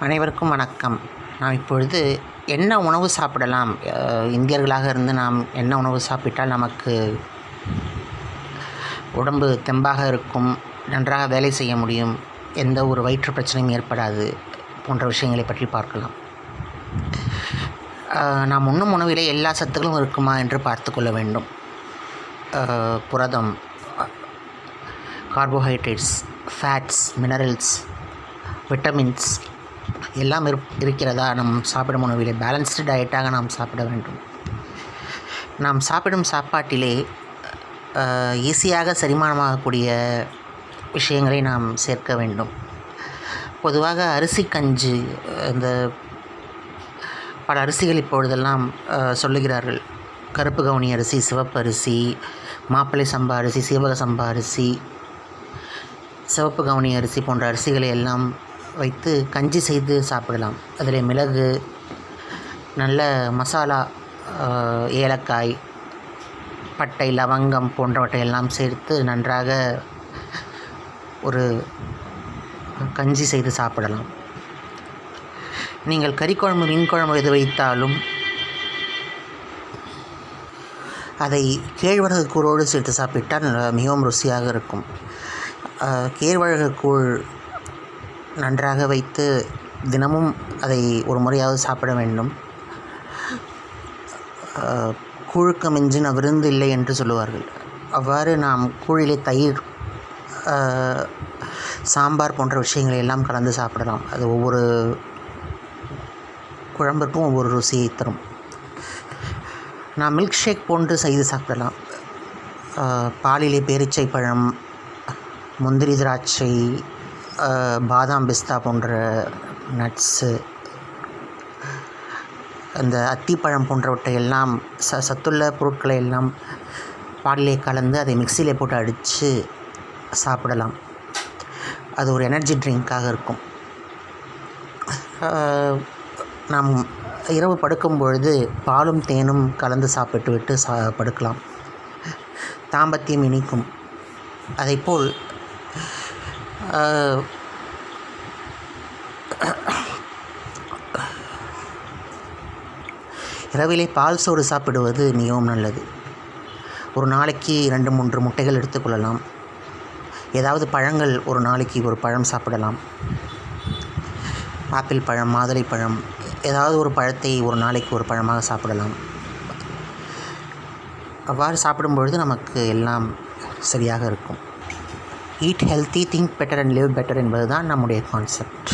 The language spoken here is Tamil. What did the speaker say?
அனைவருக்கும் வணக்கம். நாம் இப்பொழுது என்ன உணவு சாப்பிடலாம், இந்தியர்களாக இருந்து நாம் என்ன உணவு சாப்பிட்டால் நமக்கு உடம்பு தெம்பாக இருக்கும், நன்றாக வேலை செய்ய முடியும், எந்த ஒரு வயிற்று பிரச்சனையும் ஏற்படாது போன்ற விஷயங்களை பற்றி பார்க்கலாம். நாம் உண்ணும் உணவிலே எல்லா சத்துக்களும் இருக்குமா என்று பார்த்து கொள்ள வேண்டும். புரதம், கார்போஹைட்ரேட்ஸ், ஃபேட்ஸ், மினரல்ஸ், விட்டமின்ஸ் எல்லாம் இருக்கிறதா நம் சாப்பிடும் உணவிலே பேலன்ஸ்டு டயட்டாக நாம் சாப்பிட வேண்டும். நாம் சாப்பிடும் சாப்பாட்டிலே ஈஸியாக செரிமானமாகக்கூடிய விஷயங்களை நாம் சேர்க்க வேண்டும். பொதுவாக அரிசி கஞ்சி, இந்த பல அரிசிகள் இப்பொழுதெல்லாம் சொல்லுகிறார்கள். கருப்பு கவுனி அரிசி, சிவப்பு அரிசி, மாப்பிள்ளை சம்பா அரிசி, சீவக சம்பா அரிசி, சிவப்பு கவுனி அரிசி போன்ற அரிசிகளை எல்லாம் வைத்து கஞ்சி செய்து சாப்பிடலாம். அதில் மிளகு, நல்ல மசாலா, ஏலக்காய், பட்டை, லவங்கம் போன்றவற்றை எல்லாம் சேர்த்து நன்றாக ஒரு கஞ்சி செய்து சாப்பிடலாம். நீங்கள் கறிக்குழம்பு, மீன் குழம்பு எது வைத்தாலும் அதை கேழ்வரகு கூழோடு சேர்த்து சாப்பிட்டால் மிகவும் ருசியாக இருக்கும். கேழ்வரகு கூழ் நன்றாக வைத்து தினமும் அதை ஒரு முறையாவது சாப்பிட வேண்டும். கூழுக்கு மிஞ்சின விருந்து இல்லை என்று சொல்லுவார்கள். அவ்வாறு நாம் கூழிலே தயிர், சாம்பார் போன்ற விஷயங்களை எல்லாம் கலந்து சாப்பிடலாம். அது ஒவ்வொரு குழம்பிற்கும் ஒவ்வொரு ருசியை தரும். நாம் மில்க் ஷேக் போன்று செய்து சாப்பிடலாம். பாலிலே பேரிச்சை பழம், முந்திரி, திராட்சை, பாதாம், பிஸ்தா போன்ற நட்ஸு, அந்த அத்திப்பழம் போன்றவற்றை எல்லாம் சத்துள்ள பொருட்களை எல்லாம் பாலிலே கலந்து அதை மிக்சியிலே போட்டு அடித்து சாப்பிடலாம். அது ஒரு எனர்ஜி ட்ரிங்காக இருக்கும். நாம் இரவு படுக்கும் பொழுது பாலும் தேனும் கலந்து சாப்பிட்டு விட்டு படுக்கலாம். தாம்பத்தியம் இனிக்கும். அதைப்போல் இரவிலே பால் சோறு சாப்பிடுவது மிகவும் நல்லது. ஒரு நாளைக்கு 2-3 முட்டைகள் எடுத்துக்கொள்ளலாம். ஏதாவது பழங்கள், ஒரு நாளைக்கு ஒரு பழம் சாப்பிடலாம். ஆப்பிள் பழம், மாதுளை பழம், ஏதாவது ஒரு பழத்தை ஒரு நாளைக்கு ஒரு பழமாக சாப்பிடலாம். அவ்வாறு சாப்பிடும்பொழுது நமக்கு எல்லாம் சரியாக இருக்கும். Eat healthy, think better and live better என்பது தான் நம்முடைய கான்செப்ட்.